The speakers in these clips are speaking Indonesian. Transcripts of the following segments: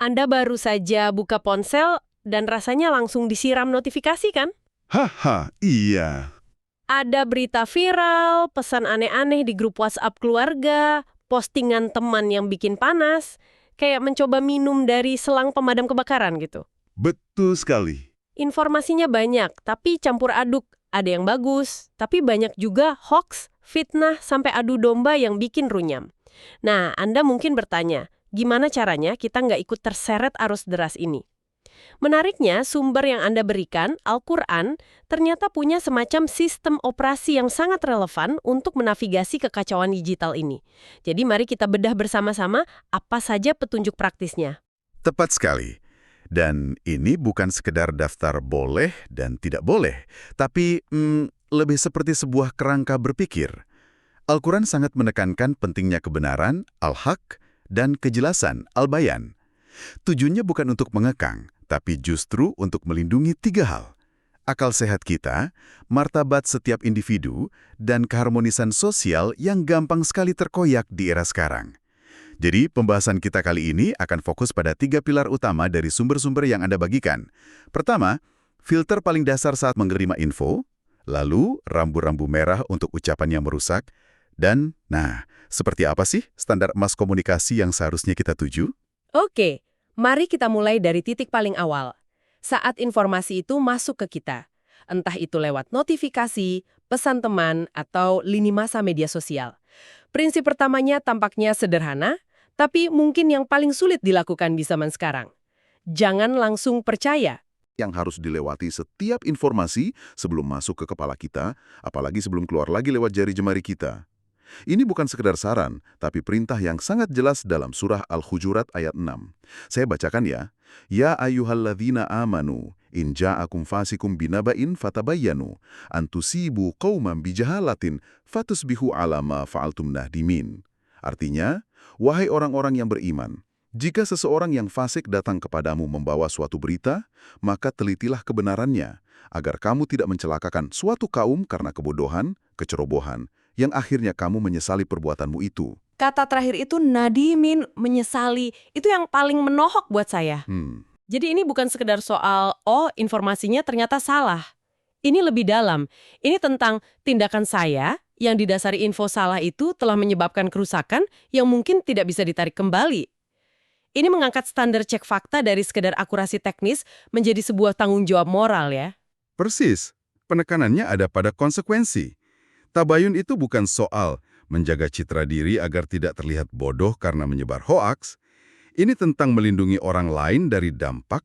Anda baru saja buka ponsel dan rasanya langsung disiram notifikasi kan? Haha, iya. Ada berita viral, pesan aneh-aneh di grup WhatsApp keluarga, postingan teman yang bikin panas, kayak mencoba minum dari selang pemadam kebakaran gitu. Betul sekali. Informasinya banyak, tapi campur aduk. Ada yang bagus, tapi banyak juga hoax, fitnah, sampai adu domba yang bikin runyam. Nah, Anda mungkin bertanya, gimana caranya kita nggak ikut terseret arus deras ini? Menariknya, sumber yang Anda berikan, Al-Quran, ternyata punya semacam sistem operasi yang sangat relevan untuk menavigasi kekacauan digital ini. Jadi mari kita bedah bersama-sama apa saja petunjuk praktisnya. Tepat sekali. Dan ini bukan sekedar daftar boleh dan tidak boleh, tapi lebih seperti sebuah kerangka berpikir. Al-Quran sangat menekankan pentingnya kebenaran, al-haq, dan kejelasan, al-bayan. Tujuannya bukan untuk mengekang, tapi justru untuk melindungi tiga hal. Akal sehat kita, martabat setiap individu, dan keharmonisan sosial yang gampang sekali terkoyak di era sekarang. Jadi, pembahasan kita kali ini akan fokus pada tiga pilar utama dari sumber-sumber yang Anda bagikan. Pertama, filter paling dasar saat menerima info, lalu rambu-rambu merah untuk ucapan yang merusak, dan, seperti apa sih standar emas komunikasi yang seharusnya kita tuju? Oke, mari kita mulai dari titik paling awal. Saat informasi itu masuk ke kita, entah itu lewat notifikasi, pesan teman, atau lini masa media sosial. Prinsip pertamanya tampaknya sederhana, tapi mungkin yang paling sulit dilakukan di zaman sekarang. Jangan langsung percaya. Yang harus dilewati setiap informasi sebelum masuk ke kepala kita, apalagi sebelum keluar lagi lewat jari jemari kita. Ini bukan sekedar saran, tapi perintah yang sangat jelas dalam surah Al-Hujurat ayat 6. Saya bacakan ya. Ya ayyuhalladzina amanu, in ja'akum fasikum binaba'in fatabayyanu, antusibu qauman bijahalatin fatusbihu ala ma fa'altum nahdimin. Artinya, wahai orang-orang yang beriman, jika seseorang yang fasik datang kepadamu membawa suatu berita, maka telitilah kebenarannya, agar kamu tidak mencelakakan suatu kaum karena kebodohan, kecerobohan, yang akhirnya kamu menyesali perbuatanmu itu. Kata terakhir itu nadimin, menyesali, itu yang paling menohok buat saya. Jadi ini bukan sekedar soal, informasinya ternyata salah. Ini lebih dalam. Ini tentang tindakan saya yang didasari info salah itu telah menyebabkan kerusakan yang mungkin tidak bisa ditarik kembali. Ini mengangkat standar cek fakta dari sekedar akurasi teknis menjadi sebuah tanggung jawab moral ya. Persis, penekanannya ada pada konsekuensi. Tabayun itu bukan soal menjaga citra diri agar tidak terlihat bodoh karena menyebar hoaks. Ini tentang melindungi orang lain dari dampak,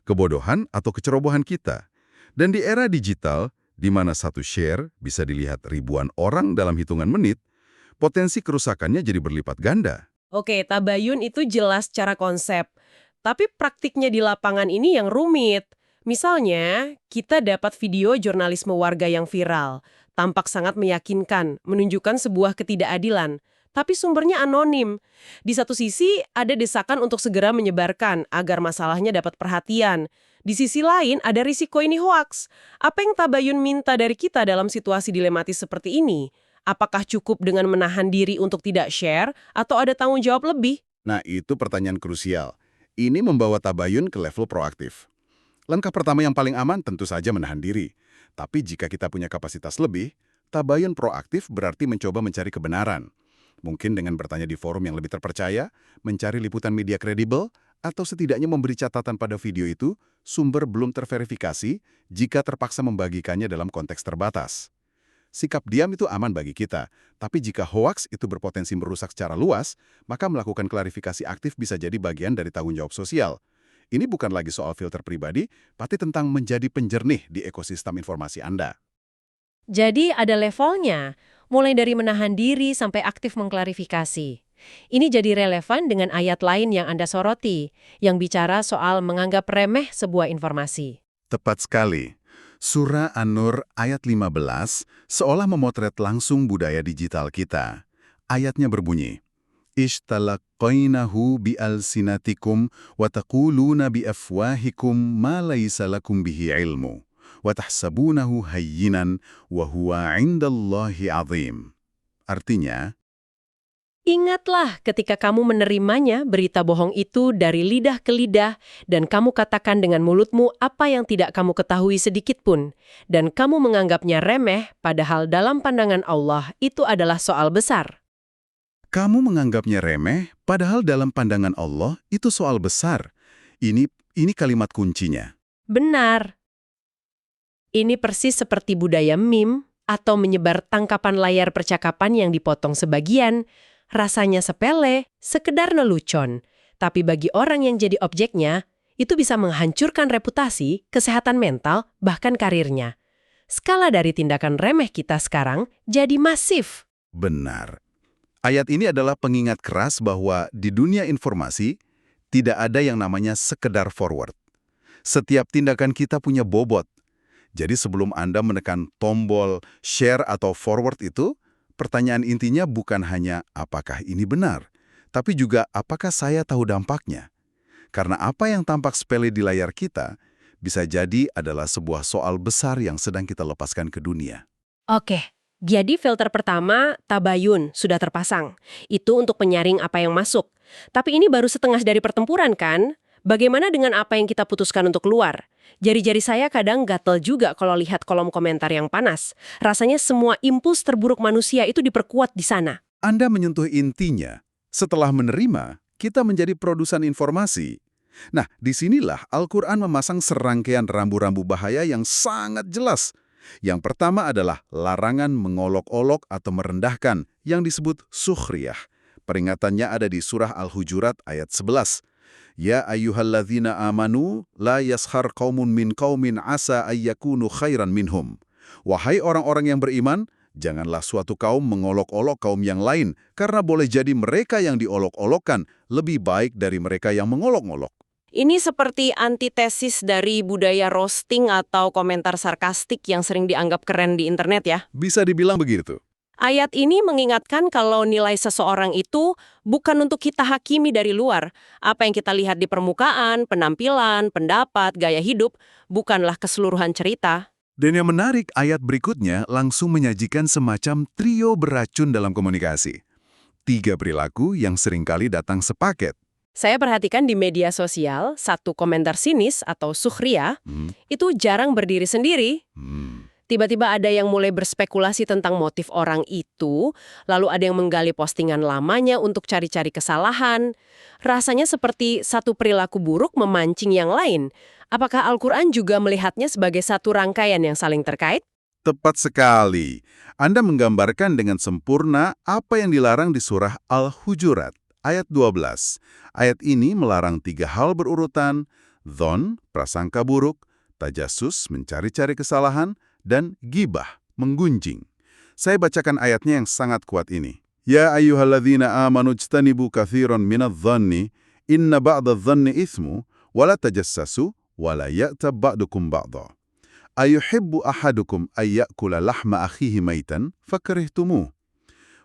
kebodohan atau kecerobohan kita. Dan di era digital, di mana satu share bisa dilihat ribuan orang dalam hitungan menit, potensi kerusakannya jadi berlipat ganda. Oke, tabayun itu jelas secara konsep. Tapi praktiknya di lapangan ini yang rumit. Misalnya, kita dapat video jurnalisme warga yang viral. Tampak sangat meyakinkan, menunjukkan sebuah ketidakadilan. Tapi sumbernya anonim. Di satu sisi, ada desakan untuk segera menyebarkan agar masalahnya dapat perhatian. Di sisi lain, ada risiko ini hoaks. Apa yang tabayun minta dari kita dalam situasi dilematis seperti ini? Apakah cukup dengan menahan diri untuk tidak share, atau ada tanggung jawab lebih? Nah, itu pertanyaan krusial. Ini membawa tabayun ke level proaktif. Langkah pertama yang paling aman tentu saja menahan diri. Tapi jika kita punya kapasitas lebih, tabayun proaktif berarti mencoba mencari kebenaran. Mungkin dengan bertanya di forum yang lebih terpercaya, mencari liputan media kredibel, atau setidaknya memberi catatan pada video itu, sumber belum terverifikasi jika terpaksa membagikannya dalam konteks terbatas. Sikap diam itu aman bagi kita, tapi jika hoaks itu berpotensi merusak secara luas, maka melakukan klarifikasi aktif bisa jadi bagian dari tanggung jawab sosial. Ini bukan lagi soal filter pribadi, tapi tentang menjadi penjernih di ekosistem informasi Anda. Jadi ada levelnya, mulai dari menahan diri sampai aktif mengklarifikasi. Ini jadi relevan dengan ayat lain yang Anda soroti, yang bicara soal menganggap remeh sebuah informasi. Tepat sekali. Surah An-Nur ayat 15 seolah memotret langsung budaya digital kita. Ayatnya berbunyi, Ishtalaqainahu bi'alsinatikum wa taquluna bi'afwahikum ma laysa lakum bihi ilmu wa tahsabunahu hayyinan wa huwa 'indallahi 'azim. Artinya, Ingatlah ketika kamu menerimanya berita bohong itu dari lidah ke lidah dan kamu katakan dengan mulutmu apa yang tidak kamu ketahui sedikit pun. Dan kamu menganggapnya remeh padahal dalam pandangan Allah itu adalah soal besar. Kamu menganggapnya remeh, padahal dalam pandangan Allah itu soal besar. Ini kalimat kuncinya. Benar. Ini persis seperti budaya meme atau menyebar tangkapan layar percakapan yang dipotong sebagian. Rasanya sepele, sekedar lelucon. Tapi bagi orang yang jadi objeknya, itu bisa menghancurkan reputasi, kesehatan mental, bahkan karirnya. Skala dari tindakan remeh kita sekarang jadi masif. Benar. Ayat ini adalah pengingat keras bahwa di dunia informasi, tidak ada yang namanya sekedar forward. Setiap tindakan kita punya bobot. Jadi sebelum Anda menekan tombol share atau forward itu, pertanyaan intinya bukan hanya apakah ini benar, tapi juga apakah saya tahu dampaknya. Karena apa yang tampak sepele di layar kita, bisa jadi adalah sebuah soal besar yang sedang kita lepaskan ke dunia. Oke, jadi filter pertama, tabayun, sudah terpasang. Itu untuk penyaring apa yang masuk. Tapi ini baru setengah dari pertempuran kan? Bagaimana dengan apa yang kita putuskan untuk keluar? Jari-jari saya kadang gatel juga kalau lihat kolom komentar yang panas. Rasanya semua impuls terburuk manusia itu diperkuat di sana. Anda menyentuh intinya. Setelah menerima, kita menjadi produsen informasi. Nah, disinilah Al-Quran memasang serangkaian rambu-rambu bahaya yang sangat jelas. Yang pertama adalah larangan mengolok-olok atau merendahkan yang disebut sukhriyah. Peringatannya ada di surah Al-Hujurat ayat 11. Ya ayyuhalladzina amanu la yaskhar qaumun min qaumin asa ayyakunu khairan minhum. Wahai orang-orang yang beriman, janganlah suatu kaum mengolok-olok kaum yang lain, karena boleh jadi mereka yang diolok-olokkan lebih baik dari mereka yang mengolok-olok. Ini seperti antitesis dari budaya roasting atau komentar sarkastik yang sering dianggap keren di internet ya. Bisa dibilang begitu. Ayat ini mengingatkan kalau nilai seseorang itu bukan untuk kita hakimi dari luar. Apa yang kita lihat di permukaan, penampilan, pendapat, gaya hidup, bukanlah keseluruhan cerita. Dan yang menarik, ayat berikutnya langsung menyajikan semacam trio beracun dalam komunikasi. 3 perilaku yang seringkali datang sepaket. Saya perhatikan di media sosial, satu komentar sinis atau sukhriyah itu jarang berdiri sendiri. Tiba-tiba ada yang mulai berspekulasi tentang motif orang itu, lalu ada yang menggali postingan lamanya untuk cari-cari kesalahan. Rasanya seperti satu perilaku buruk memancing yang lain. Apakah Al-Quran juga melihatnya sebagai satu rangkaian yang saling terkait? Tepat sekali. Anda menggambarkan dengan sempurna apa yang dilarang di surah Al-Hujurat, ayat 12. Ayat ini melarang 3 hal berurutan, dhon, prasangka buruk, tajasus, mencari-cari kesalahan, dan gibah, menggunjing. Saya bacakan ayatnya yang sangat kuat ini. Ya ayyuhalladzina amanu jtanibu katsiran minadh-dhanni inna ba'dadh-dhanni itsmu wala tajassasu wala ya'tab ba'dukum ba'dha. Ayuhibbu ahadukum ayyakula lahma akhihi maitan fakarihtumuh.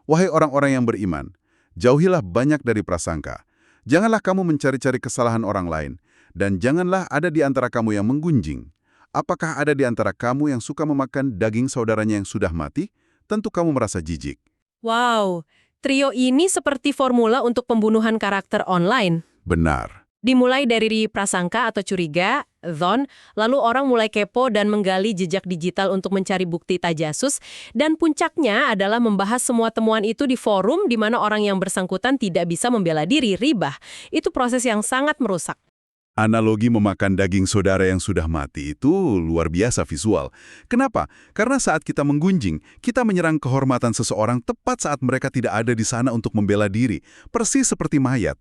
Wahai orang-orang yang beriman, jauhilah banyak dari prasangka. Janganlah kamu mencari-cari kesalahan orang lain, dan janganlah ada di antara kamu yang menggunjing. Apakah ada di antara kamu yang suka memakan daging saudaranya yang sudah mati? Tentu kamu merasa jijik. Wow, trio ini seperti formula untuk pembunuhan karakter online. Benar. Dimulai dari prasangka atau curiga, dhon, lalu orang mulai kepo dan menggali jejak digital untuk mencari bukti tajasus, dan puncaknya adalah membahas semua temuan itu di forum di mana orang yang bersangkutan tidak bisa membela diri, ribah. Itu proses yang sangat merusak. Analogi memakan daging saudara yang sudah mati itu luar biasa visual. Kenapa? Karena saat kita menggunjing, kita menyerang kehormatan seseorang tepat saat mereka tidak ada di sana untuk membela diri, persis seperti mayat.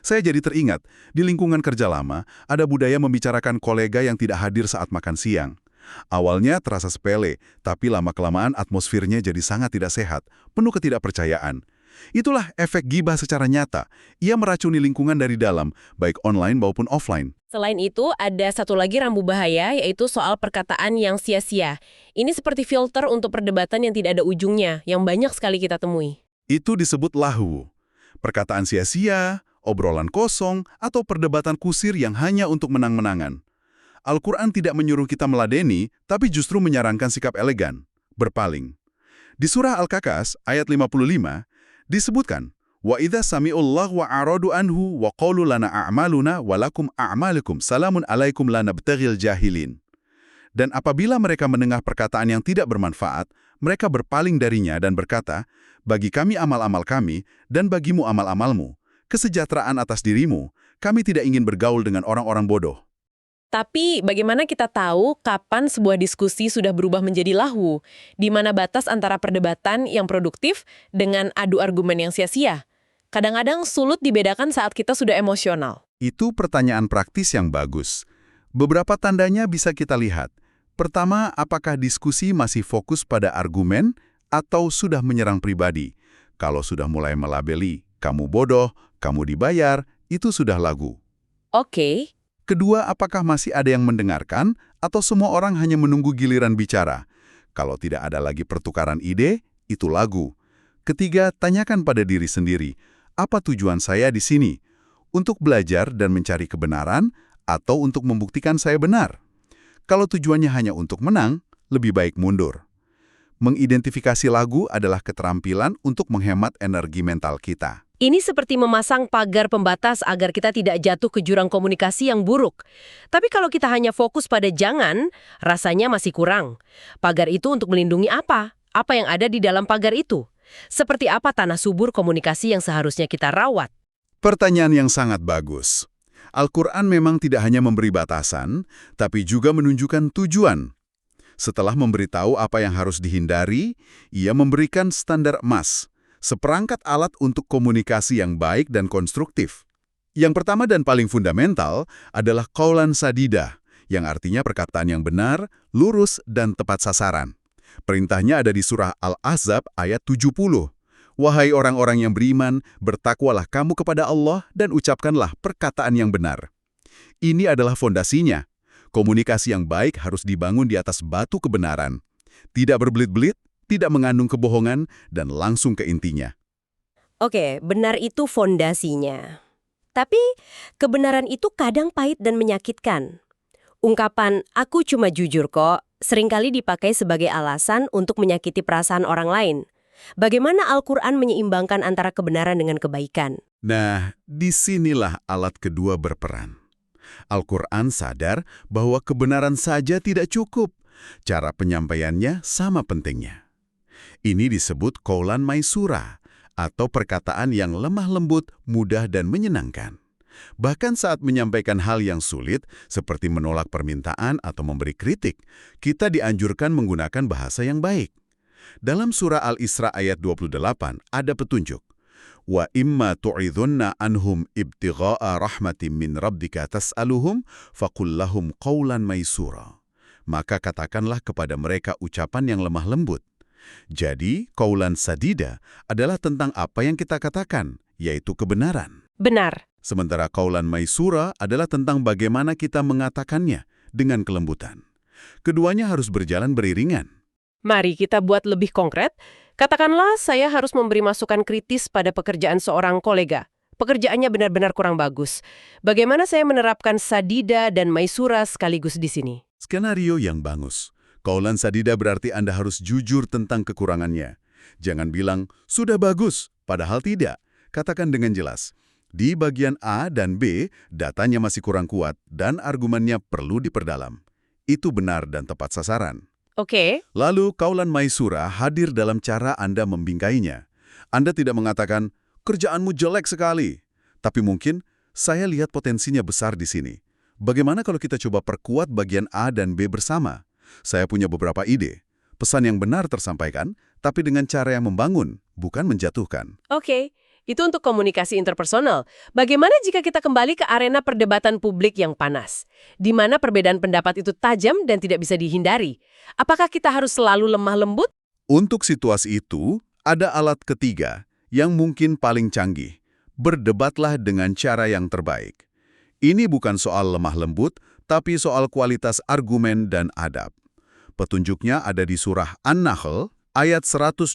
Saya jadi teringat, di lingkungan kerja lama, ada budaya membicarakan kolega yang tidak hadir saat makan siang. Awalnya terasa sepele, tapi lama-kelamaan atmosfernya jadi sangat tidak sehat, penuh ketidakpercayaan. Itulah efek gibah secara nyata. Ia meracuni lingkungan dari dalam, baik online maupun offline. Selain itu, ada satu lagi rambu bahaya, yaitu soal perkataan yang sia-sia. Ini seperti filter untuk perdebatan yang tidak ada ujungnya, yang banyak sekali kita temui. Itu disebut lahu. Perkataan sia-sia, obrolan kosong, atau perdebatan kusir yang hanya untuk menang-menangan. Al-Quran tidak menyuruh kita meladeni, tapi justru menyarankan sikap elegan, berpaling. Di surah Al-Kakas, ayat 55, disebutkan, Wa idza sami'ullah wa aradu anhu wa qalu lana a'maluna wa lakum a'malukum salamun alaikum la nabtaghil jahilin. Dan apabila mereka mendengar perkataan yang tidak bermanfaat, mereka berpaling darinya dan berkata, bagi kami amal-amal kami dan bagimu amal-amalmu, kesejahteraan atas dirimu, kami tidak ingin bergaul dengan orang-orang bodoh. Tapi bagaimana kita tahu kapan sebuah diskusi sudah berubah menjadi lahu? Di mana batas antara perdebatan yang produktif dengan adu argumen yang sia-sia? Kadang-kadang sulit dibedakan saat kita sudah emosional. Itu pertanyaan praktis yang bagus. Beberapa tandanya bisa kita lihat. Pertama, apakah diskusi masih fokus pada argumen atau sudah menyerang pribadi? Kalau sudah mulai melabeli, kamu bodoh, kamu dibayar, itu sudah lagu. Oke. Kedua, apakah masih ada yang mendengarkan atau semua orang hanya menunggu giliran bicara? Kalau tidak ada lagi pertukaran ide, itu lagu. Ketiga, tanyakan pada diri sendiri, apa tujuan saya di sini? Untuk belajar dan mencari kebenaran atau untuk membuktikan saya benar? Kalau tujuannya hanya untuk menang, lebih baik mundur. Mengidentifikasi lagu adalah keterampilan untuk menghemat energi mental kita. Ini seperti memasang pagar pembatas agar kita tidak jatuh ke jurang komunikasi yang buruk. Tapi kalau kita hanya fokus pada jangan, rasanya masih kurang. Pagar itu untuk melindungi apa? Apa yang ada di dalam pagar itu? Seperti apa tanah subur komunikasi yang seharusnya kita rawat? Pertanyaan yang sangat bagus. Al-Quran memang tidak hanya memberi batasan, tapi juga menunjukkan tujuan. Setelah memberitahu apa yang harus dihindari, ia memberikan standar emas, seperangkat alat untuk komunikasi yang baik dan konstruktif. Yang pertama dan paling fundamental adalah qaulan sadida, yang artinya perkataan yang benar, lurus, dan tepat sasaran. Perintahnya ada di surah Al-Ahzab ayat 70. Wahai orang-orang yang beriman, bertakwalah kamu kepada Allah dan ucapkanlah perkataan yang benar. Ini adalah fondasinya. Komunikasi yang baik harus dibangun di atas batu kebenaran. Tidak berbelit-belit, tidak mengandung kebohongan, dan langsung ke intinya. Oke, benar itu fondasinya. Tapi kebenaran itu kadang pahit dan menyakitkan. Ungkapan, aku cuma jujur kok, seringkali dipakai sebagai alasan untuk menyakiti perasaan orang lain. Bagaimana Al-Quran menyeimbangkan antara kebenaran dengan kebaikan? Nah, disinilah alat kedua berperan. Al-Quran sadar bahwa kebenaran saja tidak cukup. Cara penyampaiannya sama pentingnya. Ini disebut qaulan maisura, atau perkataan yang lemah lembut, mudah dan menyenangkan. Bahkan saat menyampaikan hal yang sulit, seperti menolak permintaan atau memberi kritik, kita dianjurkan menggunakan bahasa yang baik. Dalam surah Al-Isra ayat 28 ada petunjuk. Wa imma tu'idhunna anhum ibtigha'a rahmatin min rabbika tas'aluhum faqul lahum qaulan maisura. Maka katakanlah kepada mereka ucapan yang lemah lembut. Jadi, qaulan sadida adalah tentang apa yang kita katakan, yaitu kebenaran. Benar. Sementara qaulan maisura adalah tentang bagaimana kita mengatakannya dengan kelembutan. Keduanya harus berjalan beriringan. Mari kita buat lebih konkret. Katakanlah saya harus memberi masukan kritis pada pekerjaan seorang kolega. Pekerjaannya benar-benar kurang bagus. Bagaimana saya menerapkan sadida dan maisura sekaligus di sini? Skenario yang bagus. Qaulan sadida berarti Anda harus jujur tentang kekurangannya. Jangan bilang, sudah bagus, padahal tidak. Katakan dengan jelas. Di bagian A dan B, datanya masih kurang kuat dan argumennya perlu diperdalam. Itu benar dan tepat sasaran. Oke. Lalu, qaulan maisura hadir dalam cara Anda membingkainya. Anda tidak mengatakan, kerjaanmu jelek sekali. Tapi mungkin, saya lihat potensinya besar di sini. Bagaimana kalau kita coba perkuat bagian A dan B bersama? Saya punya beberapa ide. Pesan yang benar tersampaikan, tapi dengan cara yang membangun, bukan menjatuhkan. Oke. Itu untuk komunikasi interpersonal. Bagaimana jika kita kembali ke arena perdebatan publik yang panas? Di mana perbedaan pendapat itu tajam dan tidak bisa dihindari? Apakah kita harus selalu lemah lembut? Untuk situasi itu, ada alat ketiga yang mungkin paling canggih. Berdebatlah dengan cara yang terbaik. Ini bukan soal lemah lembut, tapi soal kualitas argumen dan adab. Petunjuknya ada di surah An-Nahl, ayat 125.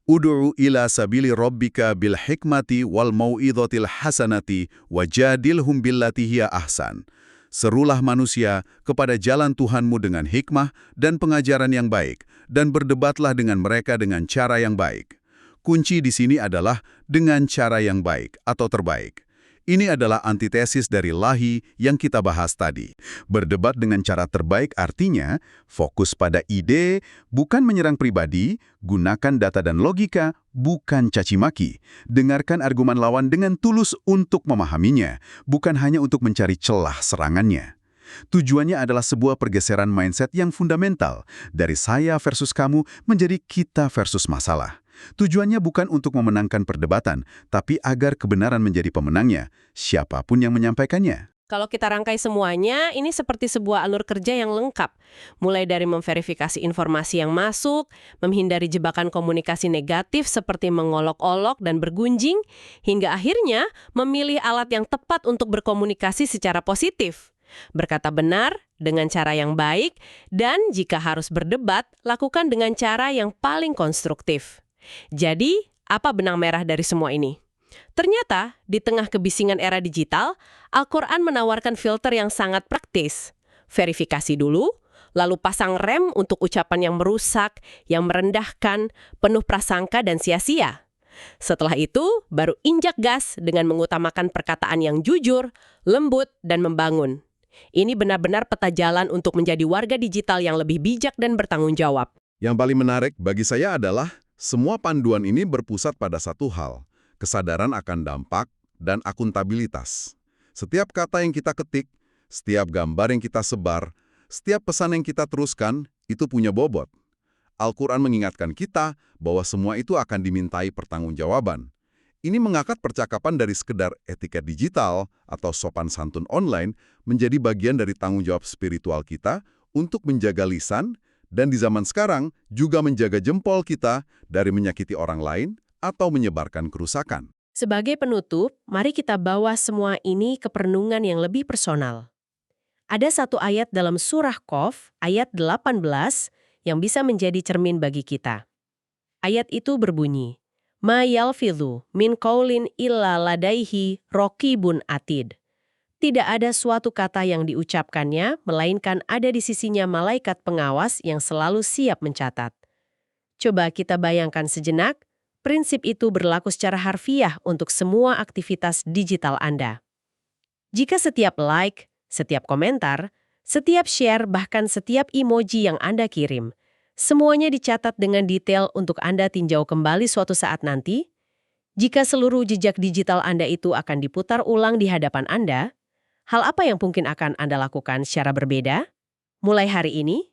Ud'u ila sabili rabbika bil hikmati wal mau'idhatil hasanati wajadilhum billati hiya ahsan. Serulah manusia kepada jalan Tuhanmu dengan hikmah dan pengajaran yang baik, dan berdebatlah dengan mereka dengan cara yang baik. Kunci di sini adalah dengan cara yang baik atau terbaik. Ini adalah antitesis dari Lahi yang kita bahas tadi. Berdebat dengan cara terbaik artinya fokus pada ide, bukan menyerang pribadi, gunakan data dan logika, bukan caci maki. Dengarkan argumen lawan dengan tulus untuk memahaminya, bukan hanya untuk mencari celah serangannya. Tujuannya adalah sebuah pergeseran mindset yang fundamental, dari saya versus kamu menjadi kita versus masalah. Tujuannya bukan untuk memenangkan perdebatan, tapi agar kebenaran menjadi pemenangnya, siapapun yang menyampaikannya. Kalau kita rangkai semuanya, ini seperti sebuah alur kerja yang lengkap. Mulai dari memverifikasi informasi yang masuk, menghindari jebakan komunikasi negatif seperti mengolok-olok dan bergunjing, hingga akhirnya memilih alat yang tepat untuk berkomunikasi secara positif. Berkata benar, dengan cara yang baik, dan jika harus berdebat, lakukan dengan cara yang paling konstruktif. Jadi, apa benang merah dari semua ini? Ternyata, di tengah kebisingan era digital, Al-Quran menawarkan filter yang sangat praktis. Verifikasi dulu, lalu pasang rem untuk ucapan yang merusak, yang merendahkan, penuh prasangka dan sia-sia. Setelah itu, baru injak gas dengan mengutamakan perkataan yang jujur, lembut, dan membangun. Ini benar-benar peta jalan untuk menjadi warga digital yang lebih bijak dan bertanggung jawab. Yang paling menarik bagi saya adalah semua panduan ini berpusat pada satu hal, kesadaran akan dampak dan akuntabilitas. Setiap kata yang kita ketik, setiap gambar yang kita sebar, setiap pesan yang kita teruskan, itu punya bobot. Al-Quran mengingatkan kita bahwa semua itu akan dimintai pertanggungjawaban. Ini mengangkat percakapan dari sekedar etiket digital atau sopan santun online menjadi bagian dari tanggung jawab spiritual kita untuk menjaga lisan, dan di zaman sekarang juga menjaga jempol kita dari menyakiti orang lain atau menyebarkan kerusakan. Sebagai penutup, mari kita bawa semua ini ke perenungan yang lebih personal. Ada satu ayat dalam surah Qaf, ayat 18, yang bisa menjadi cermin bagi kita. Ayat itu berbunyi, "Ma yalfidhu min qaulin illa ladaihi raqibun atid." Tidak ada suatu kata yang diucapkannya, melainkan ada di sisinya malaikat pengawas yang selalu siap mencatat. Coba kita bayangkan sejenak, prinsip itu berlaku secara harfiah untuk semua aktivitas digital Anda. Jika setiap like, setiap komentar, setiap share, bahkan setiap emoji yang Anda kirim, semuanya dicatat dengan detail untuk Anda tinjau kembali suatu saat nanti, jika seluruh jejak digital Anda itu akan diputar ulang di hadapan Anda, hal apa yang mungkin akan Anda lakukan secara berbeda? Mulai hari ini,